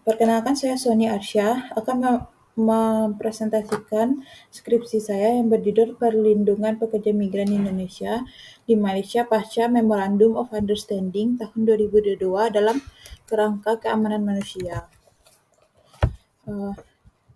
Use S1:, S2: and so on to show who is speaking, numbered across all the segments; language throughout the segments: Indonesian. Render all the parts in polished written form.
S1: Perkenalkan saya Sony Arsyah akan mempresentasikan skripsi saya yang berjudul Perlindungan Pekerja Migran Indonesia di Malaysia pasca Memorandum of Understanding tahun 2022 dalam kerangka keamanan manusia.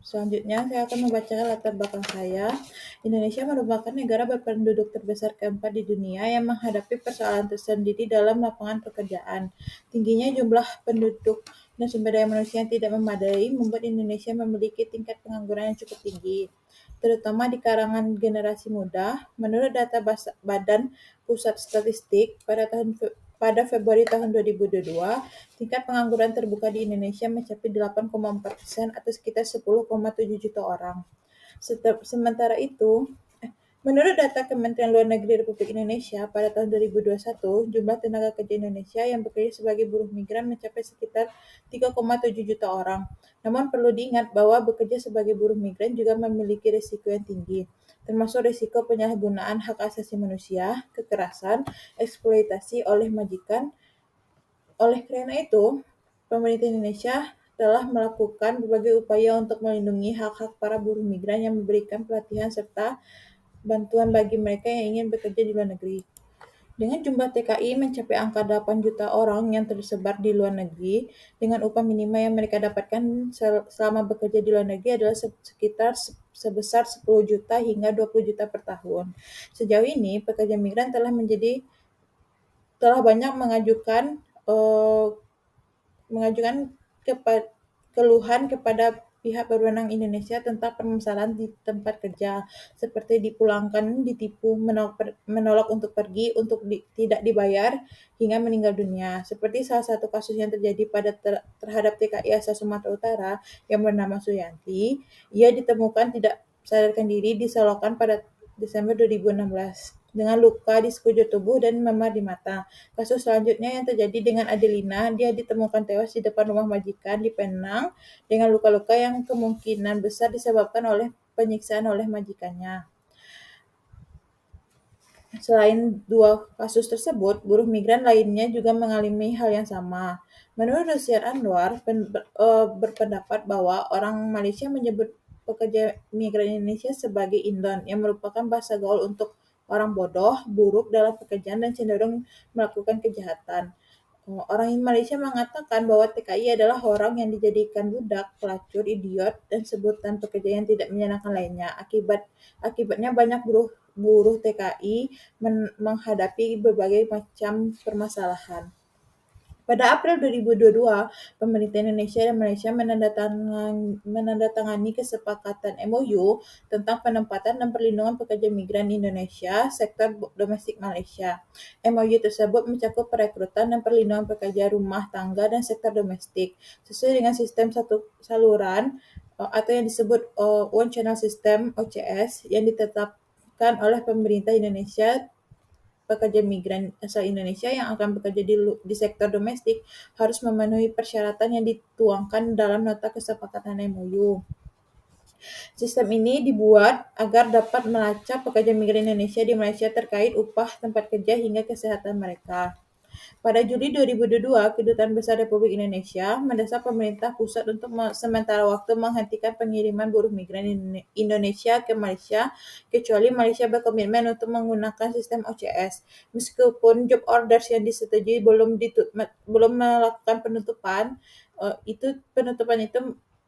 S1: Selanjutnya, saya akan membacakan latar belakang saya. Indonesia merupakan negara berpenduduk terbesar keempat di dunia yang menghadapi persoalan tersendiri dalam lapangan pekerjaan. Tingginya jumlah penduduk dan sumber daya manusia yang tidak memadai membuat Indonesia memiliki tingkat pengangguran yang cukup tinggi, terutama di kalangan generasi muda. Menurut data Badan Pusat Statistik, pada Februari tahun 2022, tingkat pengangguran terbuka di Indonesia mencapai 8,4% atau sekitar 10,7 juta orang. Sementara itu, menurut data Kementerian Luar Negeri Republik Indonesia, pada tahun 2021, jumlah tenaga kerja Indonesia yang bekerja sebagai buruh migran mencapai sekitar 3,7 juta orang. Namun perlu diingat bahwa bekerja sebagai buruh migran juga memiliki risiko yang tinggi, termasuk risiko penyalahgunaan hak asasi manusia, kekerasan, eksploitasi oleh majikan. Oleh karena itu, pemerintah Indonesia telah melakukan berbagai upaya untuk melindungi hak-hak para buruh migran yang memberikan pelatihan serta bantuan bagi mereka yang ingin bekerja di luar negeri. Dengan jumlah TKI mencapai angka 8 juta orang yang tersebar di luar negeri, dengan upah minimal yang mereka dapatkan selama bekerja di luar negeri adalah sekitar sebesar 10 juta hingga 20 juta per tahun. Sejauh ini, pekerja migran telah banyak mengajukan keluhan kepada pihak berwenang Indonesia tentang permasalahan di tempat kerja, seperti dipulangkan, ditipu, menolak untuk pergi, tidak dibayar, hingga meninggal dunia. Seperti salah satu kasus yang terjadi terhadap TKI asal Sumatera Utara yang bernama Suyanti. Ia ditemukan tidak sadarkan diri di Selokan pada Desember 2016 dengan luka di sekujur tubuh dan memar di mata. Kasus selanjutnya yang terjadi dengan Adelina, dia ditemukan tewas di depan rumah majikan di Penang dengan luka-luka yang kemungkinan besar disebabkan oleh penyiksaan oleh majikannya. Selain dua kasus tersebut, buruh migran lainnya juga mengalami hal yang sama. Menurut Rusian Anwar, berpendapat bahwa orang Malaysia menyebut pekerja migran Indonesia sebagai Indon, yang merupakan bahasa gaul untuk orang bodoh, buruk dalam pekerjaan, dan cenderung melakukan kejahatan. Orang Malaysia mengatakan bahwa TKI adalah orang yang dijadikan budak, pelacur, idiot, dan sebutan pekerja yang tidak menyenangkan lainnya. Akibatnya banyak buruh TKI menghadapi berbagai macam permasalahan. Pada April 2022, pemerintah Indonesia dan Malaysia menandatangani kesepakatan MOU tentang penempatan dan perlindungan pekerja migran Indonesia sektor domestik Malaysia. MOU tersebut mencakup perekrutan dan perlindungan pekerja rumah tangga dan sektor domestik sesuai dengan sistem satu saluran atau yang disebut One Channel System (OCS) yang ditetapkan oleh pemerintah Indonesia. Pekerja migran asal Indonesia yang akan bekerja di sektor domestik harus memenuhi persyaratan yang dituangkan dalam nota kesepakatan MOU. Sistem ini dibuat agar dapat melacak pekerja migran Indonesia di Malaysia terkait upah tempat kerja hingga kesehatan mereka. Pada Juli 2022, Kedutaan Besar Republik Indonesia mendesak pemerintah pusat untuk sementara waktu menghentikan pengiriman buruh migran Indonesia ke Malaysia, kecuali Malaysia berkomitmen untuk menggunakan sistem OCS. Meskipun job orders yang disetujui belum melakukan penutupan itu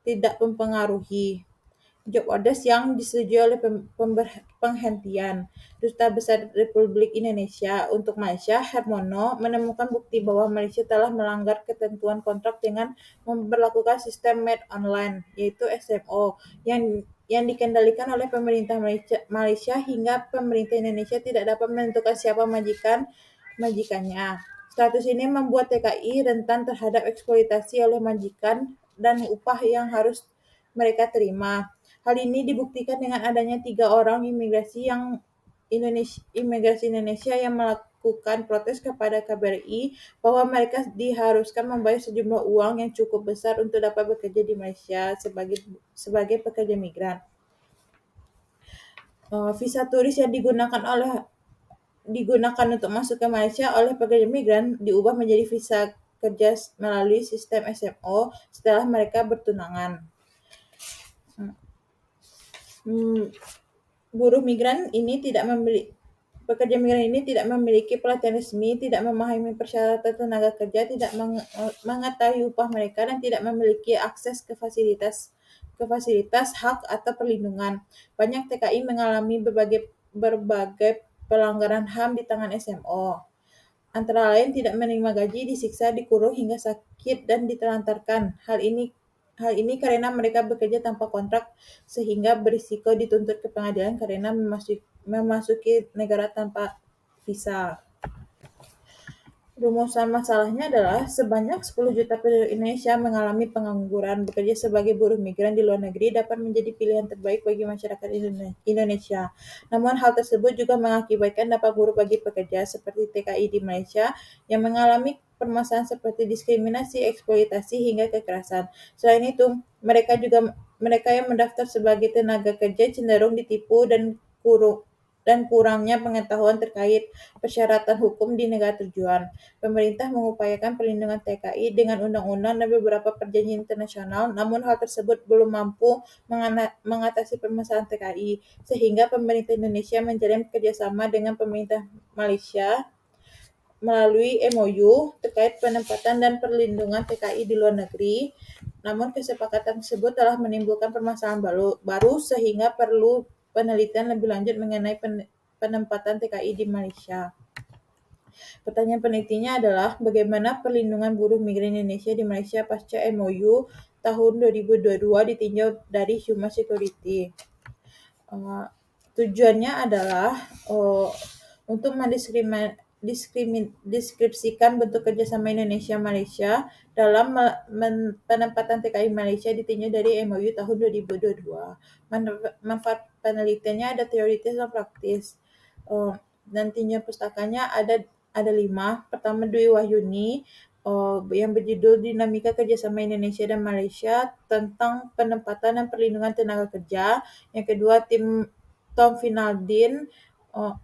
S1: tidak mempengaruhi job orders yang disetujui oleh penghentian. Duta Besar Republik Indonesia untuk Malaysia, Hermono, menemukan bukti bahwa Malaysia telah melanggar ketentuan kontrak dengan memperlakukan sistem Made Online, yaitu SMO, yang dikendalikan oleh pemerintah Malaysia hingga pemerintah Indonesia tidak dapat menentukan siapa majikannya. Status ini membuat TKI rentan terhadap eksploitasi oleh majikan dan upah yang harus mereka terima. Hal ini dibuktikan dengan adanya 3 orang imigrasi Indonesia yang melakukan protes kepada KBRI bahwa mereka diharuskan membayar sejumlah uang yang cukup besar untuk dapat bekerja di Malaysia sebagai pekerja migran. Visa turis yang digunakan untuk masuk ke Malaysia oleh pekerja migran diubah menjadi visa kerja melalui sistem SMO setelah mereka bertunangan. Pekerja migran ini tidak memiliki pelatihan resmi, tidak memahami persyaratan tenaga kerja, tidak mengetahui upah mereka, dan tidak memiliki akses ke fasilitas hak atau perlindungan. Banyak TKI mengalami berbagai pelanggaran HAM di tangan SMO. Antara lain tidak menerima gaji, disiksa, dikurung hingga sakit, dan ditelantarkan. Hal ini karena mereka bekerja tanpa kontrak sehingga berisiko dituntut ke pengadilan karena memasuki negara tanpa visa. Rumusan masalahnya adalah sebanyak 10 juta penduduk Indonesia mengalami pengangguran. Bekerja sebagai buruh migran di luar negeri dapat menjadi pilihan terbaik bagi masyarakat Indonesia. Namun hal tersebut juga mengakibatkan dampak buruk bagi pekerja seperti TKI di Malaysia yang mengalami permasalahan seperti diskriminasi, eksploitasi, hingga kekerasan. Selain itu, mereka yang mendaftar sebagai tenaga kerja cenderung ditipu dan kurangnya pengetahuan terkait persyaratan hukum di negara tujuan. Pemerintah mengupayakan perlindungan TKI dengan undang-undang dan beberapa perjanjian internasional, namun hal tersebut belum mampu mengatasi permasalahan TKI, sehingga pemerintah Indonesia menjalin kerjasama dengan pemerintah Malaysia melalui MOU terkait penempatan dan perlindungan TKI di luar negeri. Namun kesepakatan tersebut telah menimbulkan permasalahan baru sehingga perlu penelitian lebih lanjut mengenai penempatan TKI di Malaysia. Pertanyaan penelitinya adalah bagaimana perlindungan buruh migran Indonesia di Malaysia pasca MOU tahun 2022 ditinjau dari Human Security. Tujuannya adalah untuk deskripsikan bentuk kerjasama Indonesia-Malaysia dalam penempatan TKI Malaysia ditinjau dari MOU tahun 2022. Manfaat penelitiannya ada teoritis dan praktis. Dan tinjauan pustakanya ada 5. Pertama, Dwi Wahyuni yang berjudul Dinamika Kerjasama Indonesia dan Malaysia tentang penempatan dan perlindungan tenaga kerja. Yang kedua, Tom Finaldin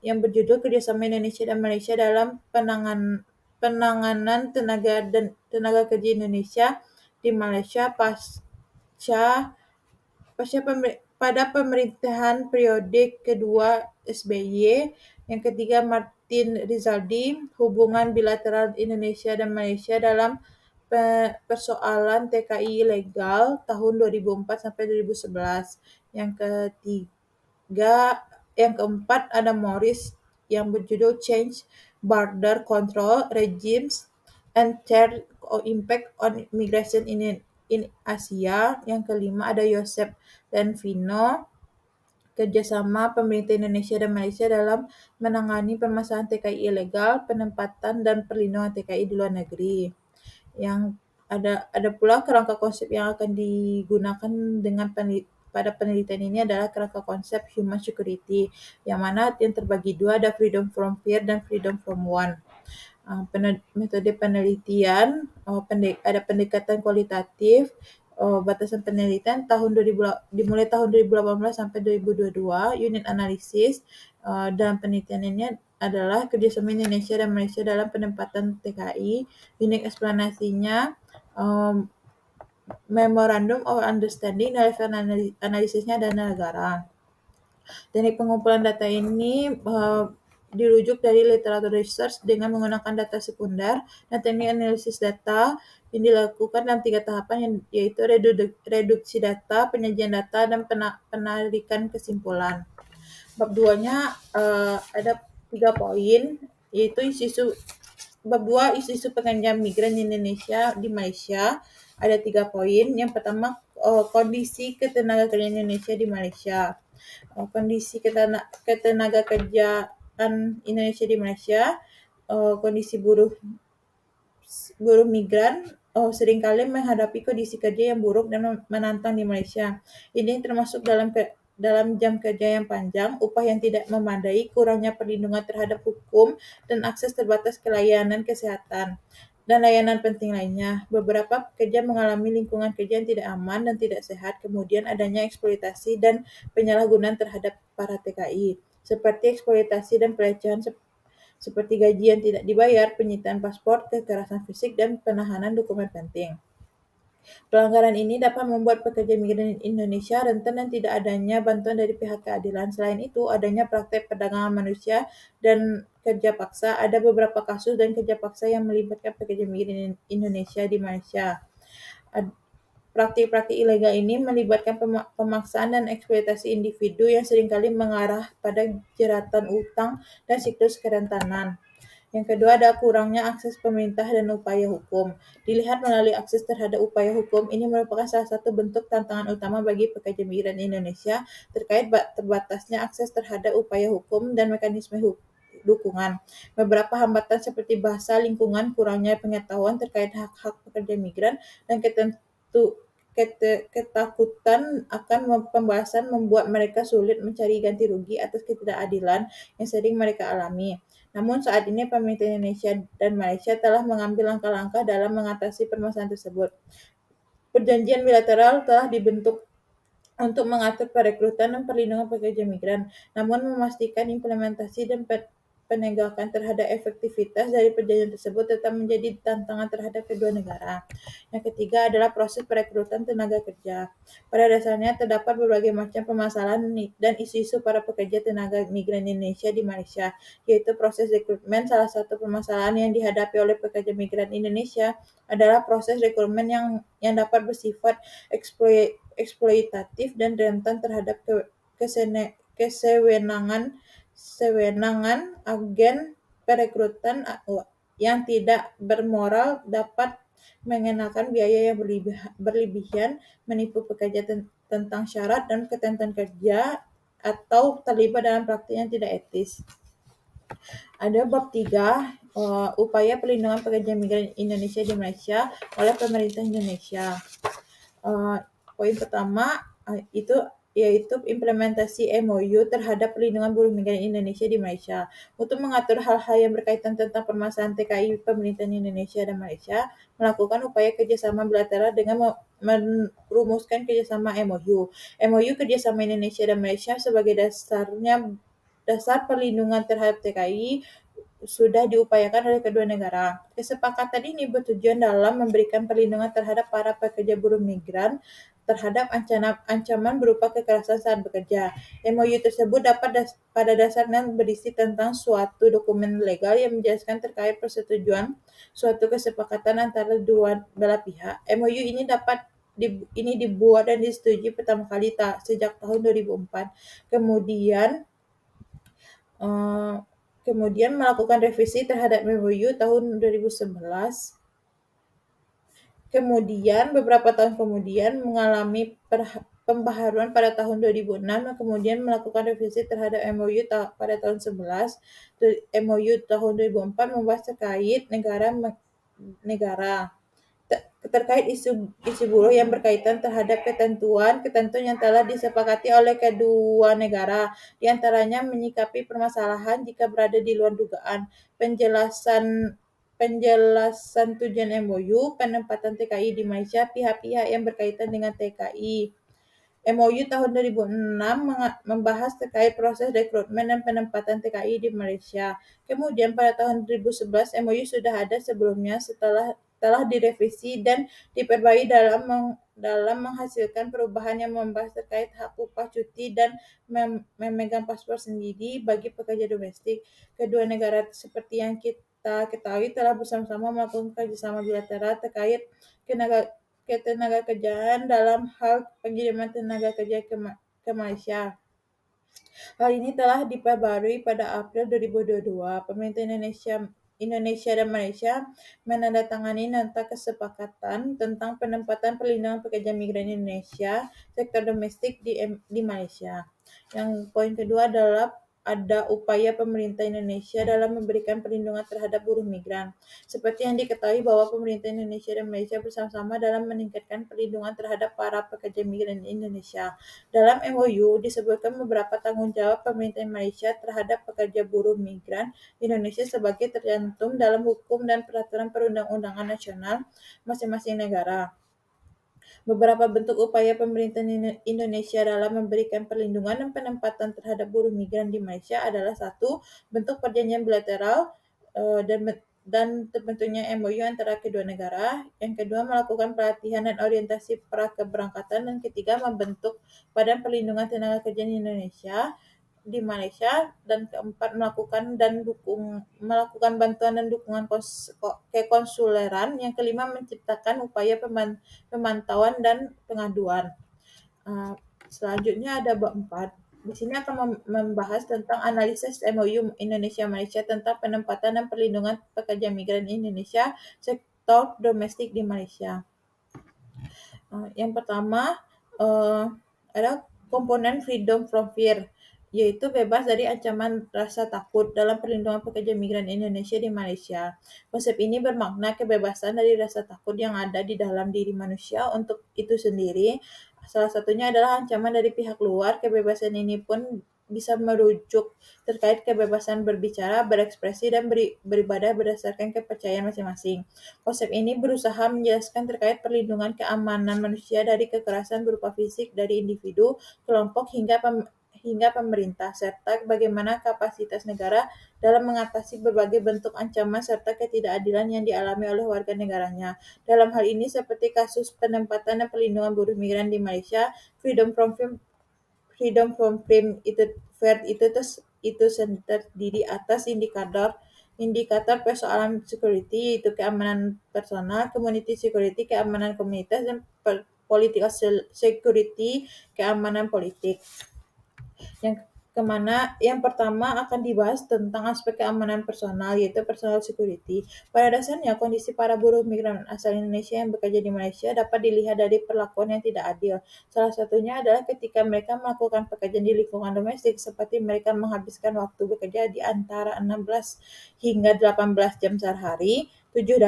S1: yang berjudul Kerjasama Indonesia dan Malaysia dalam penanganan tenaga kerja Indonesia di Malaysia pada pemerintahan periode kedua SBY. Yang ketiga, Martin Rizaldi, Hubungan Bilateral Indonesia dan Malaysia dalam persoalan TKI ilegal tahun 2004 sampai 2011. Yang keempat ada Morris yang berjudul Change Border Control Regimes and Their Impact on Migration in Asia. Yang kelima ada Yosef dan Vino, kerjasama pemerintah Indonesia dan Malaysia dalam menangani permasalahan TKI ilegal, penempatan dan perlindungan TKI di luar negeri. Yang ada pula kerangka konsep yang akan digunakan pada penelitian ini adalah kerangka konsep Human Security, yang mana yang terbagi dua, ada Freedom from Fear dan Freedom from Want. Metode penelitian, ada pendekatan kualitatif, batasan penelitian dimulai tahun 2018 sampai 2022, unit analisis dalam penelitian ini adalah kerjasama Indonesia dan Malaysia dalam penempatan TKI. Unit eksplanasinya Memorandum of Understanding, dan analisisnya dana negara. Teknik pengumpulan data ini dirujuk dari literatur research dengan menggunakan data sekunder, dan teknik analisis data yang dilakukan dalam 3 tahapan, yaitu reduksi data, penyajian data, dan penarikan kesimpulan. Bab 2-nya ada 3 poin, yaitu bab 2 isu-isu pekerja migran Indonesia di Malaysia. Ada 3 poin. Yang pertama, kondisi ketenaga kerjaan Indonesia di Malaysia. Kondisi ketenaga kerjaan Indonesia di Malaysia, kondisi buruh migran seringkali menghadapi kondisi kerja yang buruk dan menantang di Malaysia. Ini termasuk dalam jam kerja yang panjang, upah yang tidak memadai, kurangnya perlindungan terhadap hukum, dan akses terbatas ke layanan kesehatan dan layanan penting lainnya. Beberapa pekerja mengalami lingkungan kerja yang tidak aman dan tidak sehat, kemudian adanya eksploitasi dan penyalahgunaan terhadap para TKI, seperti eksploitasi dan pelecehan seperti gaji yang tidak dibayar, penyitaan paspor, kekerasan fisik, dan penahanan dokumen penting. Pelanggaran ini dapat membuat pekerja migran Indonesia rentan dan tidak adanya bantuan dari pihak keadilan. Selain itu, adanya praktek perdagangan manusia dan kerja paksa. Ada beberapa kasus dan kerja paksa yang melibatkan pekerja migran Indonesia di Malaysia. Praktik-praktik ilegal ini melibatkan pemaksaan dan eksploitasi individu yang seringkali mengarah pada jeratan utang dan siklus kerentanan. Yang kedua ada kurangnya akses pemerintah dan upaya hukum. Dilihat melalui akses terhadap upaya hukum, ini merupakan salah satu bentuk tantangan utama bagi pekerja migran Indonesia terkait terbatasnya akses terhadap upaya hukum dan mekanisme dukungan. Beberapa hambatan seperti bahasa lingkungan, kurangnya pengetahuan terkait hak-hak pekerja migran, dan ketakutan akan pembahasan membuat mereka sulit mencari ganti rugi atas ketidakadilan yang sering mereka alami. Namun saat ini pemerintah Indonesia dan Malaysia telah mengambil langkah-langkah dalam mengatasi permasalahan tersebut. Perjanjian bilateral telah dibentuk untuk mengatur perekrutan dan perlindungan pekerja migran, namun memastikan implementasi dan penegakan terhadap efektivitas dari perjanjian tersebut tetap menjadi tantangan terhadap kedua negara. Yang ketiga adalah proses perekrutan tenaga kerja. Pada dasarnya terdapat berbagai macam permasalahan dan isu-isu para pekerja tenaga migran Indonesia di Malaysia, yaitu proses rekrutmen. Salah satu permasalahan yang dihadapi oleh pekerja migran Indonesia adalah proses rekrutmen yang dapat bersifat eksploitatif dan rentan terhadap kesewenangan agen perekrutan yang tidak bermoral, dapat mengenakan biaya yang berlebihan, menipu pekerja tentang syarat dan ketentuan kerja, atau terlibat dalam praktik yang tidak etis. Ada bab 3, upaya perlindungan pekerja migran Indonesia di Malaysia oleh pemerintah Indonesia. Poin pertama yaitu implementasi MOU terhadap perlindungan buruh migran Indonesia di Malaysia. Untuk mengatur hal-hal yang berkaitan tentang permasalahan TKI pemerintahan Indonesia dan Malaysia, melakukan upaya kerjasama bilateral dengan merumuskan kerjasama MOU. MOU kerjasama Indonesia dan Malaysia sebagai dasar perlindungan terhadap TKI sudah diupayakan oleh kedua negara. Kesepakatan ini bertujuan dalam memberikan perlindungan terhadap para pekerja buruh migran terhadap ancaman berupa kekerasan saat bekerja. MOU tersebut pada dasarnya berisi tentang suatu dokumen legal yang menjelaskan terkait persetujuan suatu kesepakatan antara dua belah pihak. MOU ini dibuat dan disetujui pertama kali sejak tahun 2004. Kemudian melakukan revisi terhadap MOU tahun 2011. Kemudian beberapa tahun kemudian mengalami pembaharuan pada tahun 2006 dan kemudian melakukan revisi terhadap MOU pada tahun 2011. MOU tahun 2004 membahas terkait negara terkait isu buruh yang berkaitan terhadap ketentuan yang telah disepakati oleh kedua negara, di antaranya menyikapi permasalahan jika berada di luar dugaan, penjelasan tujuan MOU, penempatan TKI di Malaysia, pihak-pihak yang berkaitan dengan TKI. MOU tahun 2006 membahas terkait proses rekrutmen dan penempatan TKI di Malaysia. Kemudian pada tahun 2011 MOU sudah ada sebelumnya telah direvisi dan diperbaiki dalam menghasilkan perubahan yang membahas terkait hak upah cuti dan memegang paspor sendiri bagi pekerja domestik. Kedua negara seperti yang kita ketahui telah bersama-sama melakukan kerjasama bilateral terkait ketenaga kerjaan dalam hal pengiriman tenaga kerja ke Malaysia. Hal ini telah diperbarui pada April 2022. Pemerintah Indonesia dan Malaysia menandatangani nota kesepakatan tentang penempatan perlindungan pekerja migran Indonesia sektor domestik di Malaysia. Yang poin kedua adalah ada upaya pemerintah Indonesia dalam memberikan perlindungan terhadap buruh migran. Seperti yang diketahui bahwa pemerintah Indonesia dan Malaysia bersama-sama dalam meningkatkan perlindungan terhadap para pekerja migran Indonesia. Dalam MOU disebutkan beberapa tanggung jawab pemerintah Malaysia terhadap pekerja buruh migran Indonesia sebagai tercantum dalam hukum dan peraturan perundang-undangan nasional masing-masing negara. Beberapa bentuk upaya pemerintah Indonesia dalam memberikan perlindungan dan penempatan terhadap buruh migran di Malaysia adalah satu, bentuk perjanjian bilateral dan terbentuknya MOU antara kedua negara. Yang kedua, melakukan pelatihan dan orientasi prakeberangkatan. Dan ketiga, membentuk Badan Perlindungan Tenaga Kerja di Indonesia di Malaysia. Dan keempat, melakukan bantuan dan dukungan kekonsuleran. Yang kelima, menciptakan upaya pemantauan dan pengaduan. Selanjutnya ada bab 4. Di sini akan membahas tentang analisis MOU Indonesia-Malaysia tentang penempatan dan perlindungan pekerja migran Indonesia sektor domestik di Malaysia. Yang pertama ada komponen freedom from fear, yaitu bebas dari ancaman rasa takut dalam perlindungan pekerja migran Indonesia di Malaysia. Konsep ini bermakna kebebasan dari rasa takut yang ada di dalam diri manusia untuk itu sendiri. Salah satunya adalah ancaman dari pihak luar. Kebebasan ini pun bisa merujuk terkait kebebasan berbicara, berekspresi, dan beribadah berdasarkan kepercayaan masing-masing. Konsep ini berusaha menjelaskan terkait perlindungan keamanan manusia dari kekerasan berupa fisik dari individu, kelompok, hingga pemerintah, serta bagaimana kapasitas negara dalam mengatasi berbagai bentuk ancaman serta ketidakadilan yang dialami oleh warga negaranya. Dalam hal ini seperti kasus penempatan dan perlindungan buruh migran di Malaysia, Freedom from FRAME itu terdiri atas indikator persoalan security, yaitu keamanan personal, community security, keamanan komunitas, dan political security, keamanan politik. Yang pertama akan dibahas tentang aspek keamanan personal, yaitu personal security. Pada dasarnya, kondisi para buruh migran asal Indonesia yang bekerja di Malaysia dapat dilihat dari perlakuan yang tidak adil. Salah satunya adalah ketika mereka melakukan pekerjaan di lingkungan domestik, seperti mereka menghabiskan waktu bekerja di antara 16 hingga 18 jam sehari, 7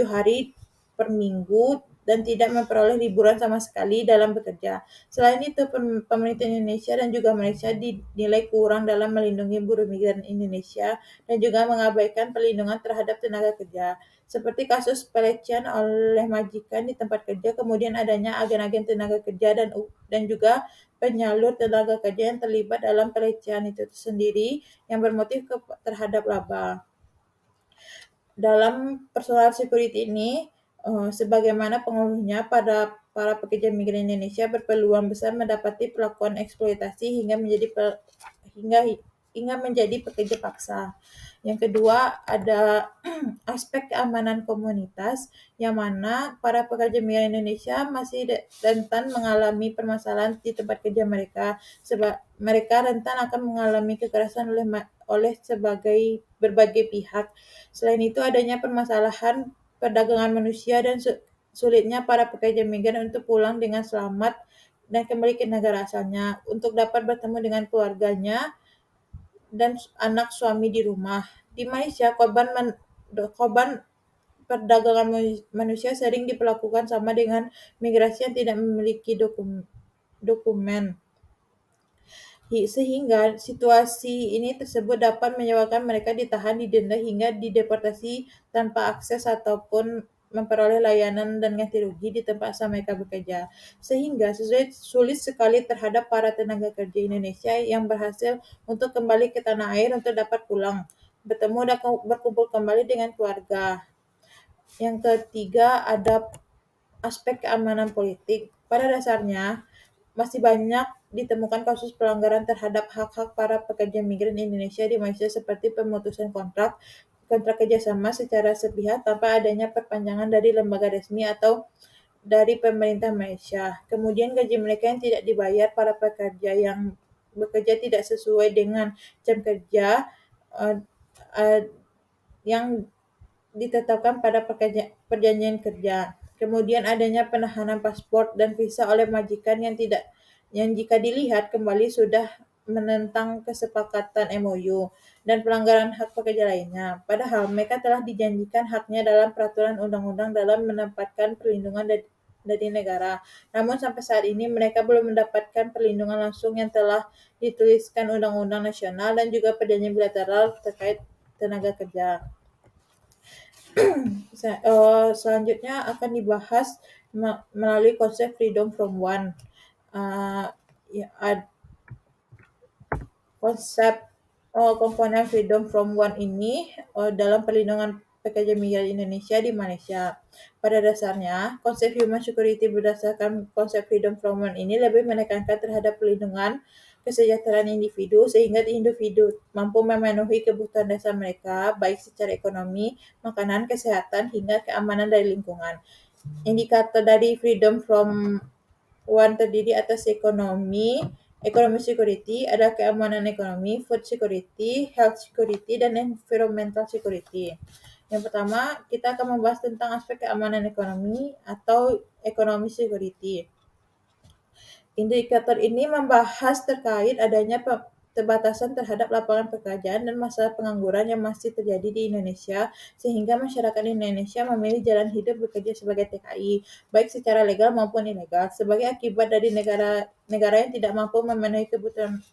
S1: hari per minggu, dan tidak memperoleh liburan sama sekali dalam bekerja. Selain itu, pemerintah Indonesia dan juga Malaysia dinilai kurang dalam melindungi buruh migran Indonesia dan juga mengabaikan perlindungan terhadap tenaga kerja. Seperti kasus pelecehan oleh majikan di tempat kerja, kemudian adanya agen-agen tenaga kerja dan juga penyalur tenaga kerja yang terlibat dalam pelecehan itu sendiri yang bermotif terhadap laba. Dalam personal security ini, sebagaimana pengaruhnya pada para pekerja migran Indonesia berpeluang besar mendapati perlakuan eksploitasi hingga menjadi pekerja paksa. Yang kedua ada aspek keamanan komunitas, yang mana para pekerja migran Indonesia masih rentan mengalami permasalahan di tempat kerja mereka. Sebab mereka rentan akan mengalami kekerasan oleh berbagai pihak. Selain itu, adanya permasalahan perdagangan manusia dan sulitnya para pekerja migran untuk pulang dengan selamat dan kembali ke negara asalnya untuk dapat bertemu dengan keluarganya dan anak suami di rumah. Di Malaysia, korban perdagangan manusia sering diperlakukan sama dengan migrasi yang tidak memiliki dokumen. Sehingga situasi ini tersebut dapat menyebabkan mereka ditahan, didenda, hingga dideportasi tanpa akses ataupun memperoleh layanan dan ganti rugi di tempat asal mereka bekerja. Sehingga sulit sekali terhadap para tenaga kerja Indonesia yang berhasil untuk kembali ke tanah air untuk dapat pulang, bertemu dan berkumpul kembali dengan keluarga. Yang ketiga ada aspek keamanan politik. Pada dasarnya, masih banyak ditemukan kasus pelanggaran terhadap hak-hak para pekerja migran Indonesia di Malaysia seperti pemutusan kontrak kerjasama secara sepihak tanpa adanya perpanjangan dari lembaga resmi atau dari pemerintah Malaysia. Kemudian gaji mereka yang tidak dibayar, para pekerja yang bekerja tidak sesuai dengan jam kerja yang ditetapkan pada perjanjian kerja. Kemudian adanya penahanan paspor dan visa oleh majikan yang jika dilihat kembali sudah menentang kesepakatan MOU dan pelanggaran hak pekerja lainnya. Padahal mereka telah dijanjikan haknya dalam peraturan undang-undang dalam mendapatkan perlindungan dari negara. Namun sampai saat ini mereka belum mendapatkan perlindungan langsung yang telah dituliskan undang-undang nasional dan juga perjanjian bilateral terkait tenaga kerja. Selanjutnya akan dibahas melalui konsep freedom from one. Uh, ya, konsep komponen freedom from one ini dalam perlindungan pekerja migran Indonesia di Malaysia. Pada dasarnya, konsep human security berdasarkan konsep freedom from one ini lebih menekankan terhadap perlindungan kesejahteraan individu sehingga individu mampu memenuhi kebutuhan dasar mereka baik secara ekonomi, makanan, kesehatan, hingga keamanan dari lingkungan. Indikator dari freedom from one terdiri atas ekonomi security, ada keamanan ekonomi, food security, health security, dan environmental security. Yang pertama, kita akan membahas tentang aspek keamanan ekonomi atau economy security. Indikator ini membahas terkait adanya keterbatasan terhadap lapangan pekerjaan dan masalah pengangguran yang masih terjadi di Indonesia, sehingga masyarakat Indonesia memilih jalan hidup bekerja sebagai TKI, baik secara legal maupun ilegal, sebagai akibat dari negara yang tidak mampu memenuhi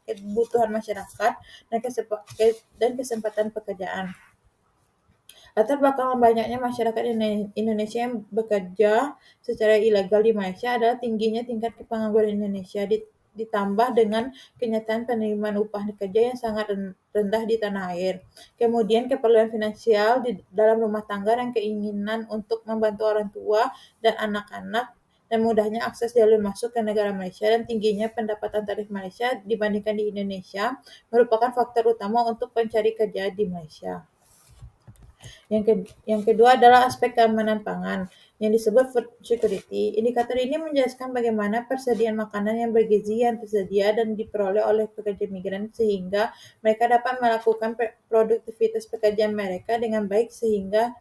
S1: kebutuhan masyarakat dan kesempatan pekerjaan. Latar belakang banyaknya masyarakat Indonesia yang bekerja secara ilegal di Malaysia adalah tingginya tingkat pengangguran Indonesia ditambah dengan kenyataan penerimaan upah kerja yang sangat rendah di tanah air. Kemudian keperluan finansial di dalam rumah tangga dan keinginan untuk membantu orang tua dan anak-anak dan mudahnya akses jalur masuk ke negara Malaysia dan tingginya pendapatan tarif Malaysia dibandingkan di Indonesia merupakan faktor utama untuk pencari kerja di Malaysia. Yang kedua adalah aspek keamanan pangan yang disebut food security. Indikator ini menjelaskan bagaimana persediaan makanan yang bergizi yang tersedia dan diperoleh oleh pekerja migran sehingga mereka dapat melakukan produktivitas pekerjaan mereka dengan baik sehingga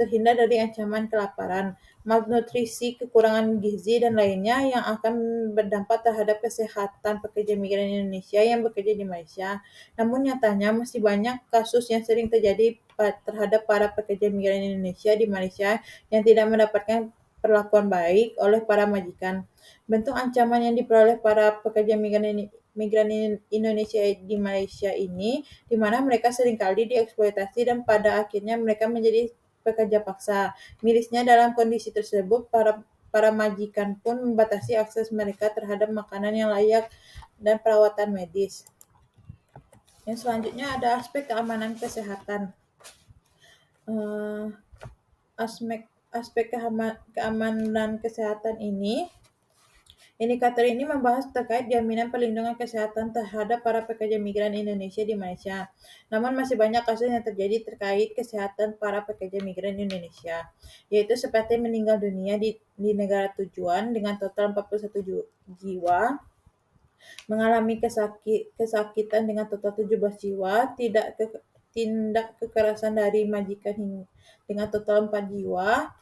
S1: terhindar dari ancaman kelaparan, malnutrisi, kekurangan gizi, dan lainnya yang akan berdampak terhadap kesehatan pekerja migran Indonesia yang bekerja di Malaysia. Namun nyatanya masih banyak kasus yang sering terjadi terhadap para pekerja migran Indonesia di Malaysia yang tidak mendapatkan perlakuan baik oleh para majikan. Bentuk ancaman yang diperoleh para pekerja migran Indonesia di Malaysia ini, di mana mereka seringkali dieksploitasi dan pada akhirnya mereka menjadi pekerja paksa. Mirisnya dalam kondisi tersebut, para majikan pun membatasi akses mereka terhadap makanan yang layak dan perawatan medis. Yang selanjutnya ada aspek keamanan kesehatan. Aspek keamanan kesehatan ini, indikator ini membahas terkait jaminan perlindungan kesehatan terhadap para pekerja migran Indonesia di Malaysia. Namun masih banyak kasus yang terjadi terkait kesehatan para pekerja migran Indonesia, yaitu seperti meninggal dunia di negara tujuan dengan total 41 jiwa, mengalami kesakitan dengan total 17 jiwa, tindak kekerasan dari majikan dengan total 4 jiwa,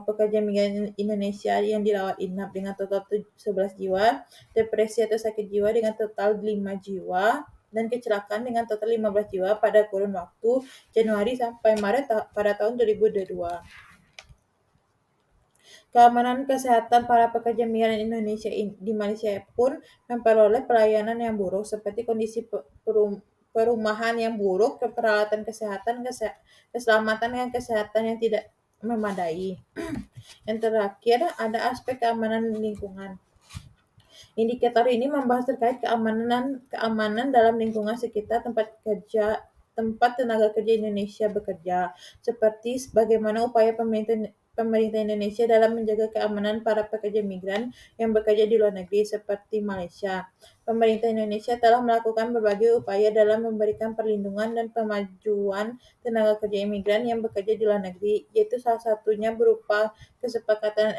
S1: pekerja migran Indonesia yang dirawat inap dengan total 11 jiwa, depresi atau sakit jiwa dengan total 5 jiwa, dan kecelakaan dengan total 15 jiwa pada kurun waktu Januari sampai Maret pada tahun 2022. Keamanan kesehatan para pekerja migran Indonesia di Malaysia pun memperoleh pelayanan yang buruk seperti kondisi perumahan yang buruk, peralatan kesehatan, keselamatan dan kesehatan yang tidak memadai. Yang terakhir ada aspek keamanan lingkungan. Indikator ini membahas terkait keamanan dalam lingkungan sekitar tempat tenaga kerja Indonesia bekerja, seperti bagaimana upaya pemerintah Indonesia dalam menjaga keamanan para pekerja migran yang bekerja di luar negeri seperti Malaysia. Pemerintah Indonesia telah melakukan berbagai upaya dalam memberikan perlindungan dan pemajuan tenaga kerja imigran yang bekerja di luar negeri, yaitu salah satunya berupa kesepakatan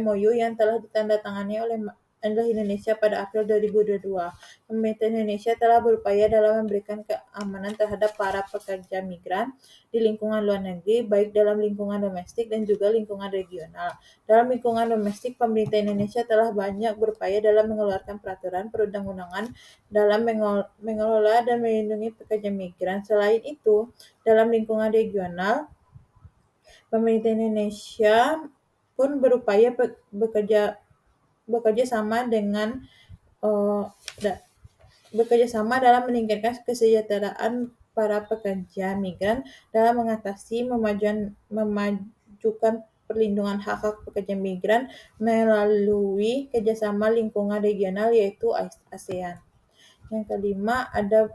S1: MOU yang telah ditandatangani oleh Indonesia pada April 2022. Pemerintah Indonesia telah berupaya dalam memberikan keamanan terhadap para pekerja migran di lingkungan luar negeri, baik dalam lingkungan domestik dan juga lingkungan regional. Dalam lingkungan domestik, pemerintah Indonesia telah banyak berupaya dalam mengeluarkan peraturan perundang-undangan dalam mengelola dan melindungi pekerja migran. Selain itu, dalam lingkungan regional, pemerintah Indonesia pun berupaya bekerja sama dalam meningkatkan kesejahteraan para pekerja migran dalam memajukan perlindungan hak-hak pekerja migran melalui kerjasama lingkungan regional yaitu ASEAN. Yang kelima, ada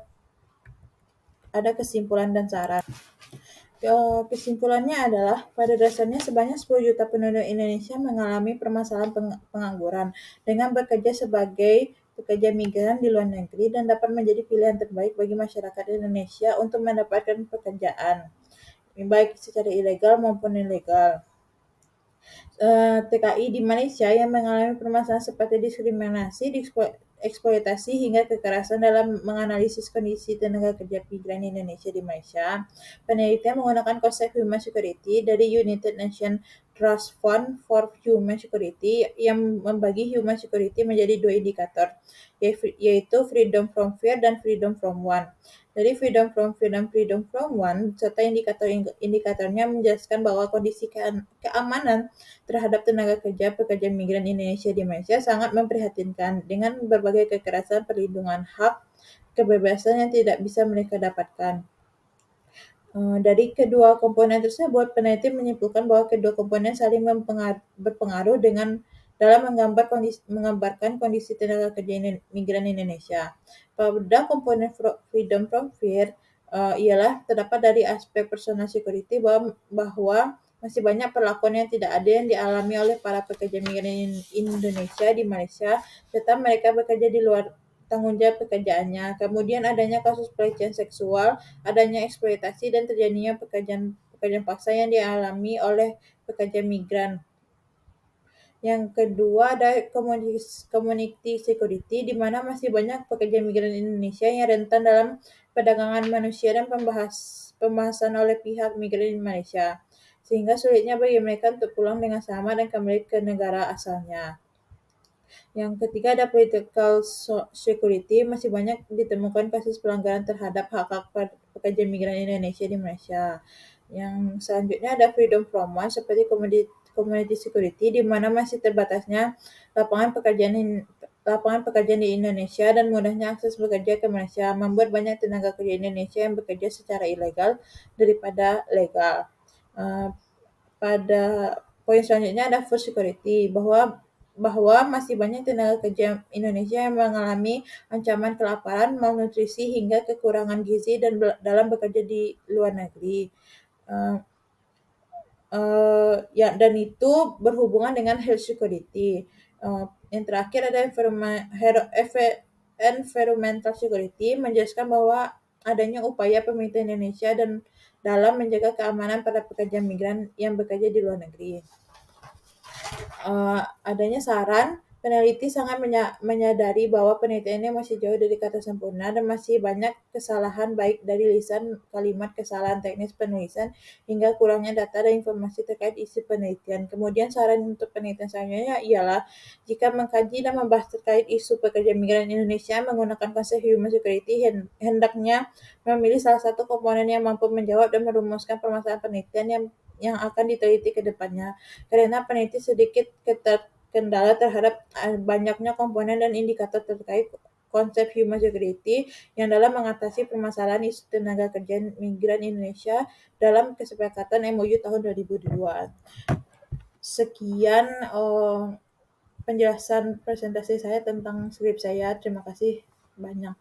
S1: kesimpulan dan saran. Kesimpulannya adalah, pada dasarnya sebanyak 10 juta penduduk Indonesia mengalami permasalahan pengangguran. Dengan bekerja sebagai pekerja migran di luar negeri dan dapat menjadi pilihan terbaik bagi masyarakat Indonesia untuk mendapatkan pekerjaan, baik secara ilegal maupun ilegal. TKI di Malaysia yang mengalami permasalahan seperti diskriminasi, eksploitasi hingga kekerasan dalam menganalisis kondisi tenaga kerja migran Indonesia di Malaysia. Penelitian menggunakan konsep Human Security dari United Nations Trust Fund for Human Security yang membagi Human Security menjadi 2 indikator, yaitu Freedom from Fear dan Freedom from Want. Dari Freedom from Fear dan Freedom from Want, serta indikatornya menjelaskan bahwa kondisi keamanan terhadap tenaga kerja pekerja migran Indonesia di Malaysia sangat memprihatinkan, dengan berbagai kekerasan, perlindungan hak, kebebasan yang tidak bisa mereka dapatkan. Dari kedua komponen tersebut, peneliti menyimpulkan bahwa kedua komponen saling berpengaruh dalam menggambarkan kondisi tenaga kerja migran Indonesia. Pada komponen Freedom from Fear ialah terdapat dari aspek personal security bahwa masih banyak perlakuan yang tidak adil yang dialami oleh para pekerja migran Indonesia di Malaysia, serta mereka bekerja di luar tanggung jawab pekerjaannya. Kemudian adanya kasus pelecehan seksual, adanya eksploitasi, dan terjadinya pekerjaan paksa yang dialami oleh pekerja migran. Yang kedua ada community security, di mana masih banyak pekerja migran Indonesia yang rentan dalam perdagangan manusia dan pembahasan oleh pihak migran di Malaysia, sehingga sulitnya bagi mereka untuk pulang dengan selamat dan kembali ke negara asalnya. Yang ketiga ada political security, masih banyak ditemukan kasus pelanggaran terhadap hak-hak pekerja migran Indonesia di Malaysia. Yang selanjutnya ada freedom from want, seperti community security, di mana masih terbatasnya lapangan pekerjaan di Indonesia dan mudahnya akses bekerja ke Malaysia membuat banyak tenaga kerja Indonesia yang bekerja secara ilegal daripada legal. Pada poin selanjutnya ada food security, bahwa masih banyak tenaga kerja Indonesia yang mengalami ancaman kelaparan, malnutrisi, hingga kekurangan gizi dalam bekerja di luar negeri. Dan itu berhubungan dengan health security. Yang terakhir ada environmental security, menjelaskan bahwa adanya upaya pemerintah Indonesia dalam menjaga keamanan para pekerja migran yang bekerja di luar negeri. Adanya saran, peneliti sangat menyadari bahwa penelitiannya masih jauh dari kata sempurna dan masih banyak kesalahan baik dari lisan, kalimat, kesalahan teknis penulisan, hingga kurangnya data dan informasi terkait isi penelitian. Kemudian saran untuk penelitian selanjutnya ialah, jika mengkaji dan membahas terkait isu pekerja migran Indonesia menggunakan konsep Human Security, hendaknya memilih salah satu komponen yang mampu menjawab dan merumuskan permasalahan penelitian yang akan diteliti ke depannya, karena peneliti sedikit kendala terhadap banyaknya komponen dan indikator terkait konsep Human Security yang dalam mengatasi permasalahan isu tenaga kerja migran Indonesia dalam kesepakatan MOU tahun 2002. Sekian penjelasan presentasi saya tentang skrip saya. Terima kasih banyak.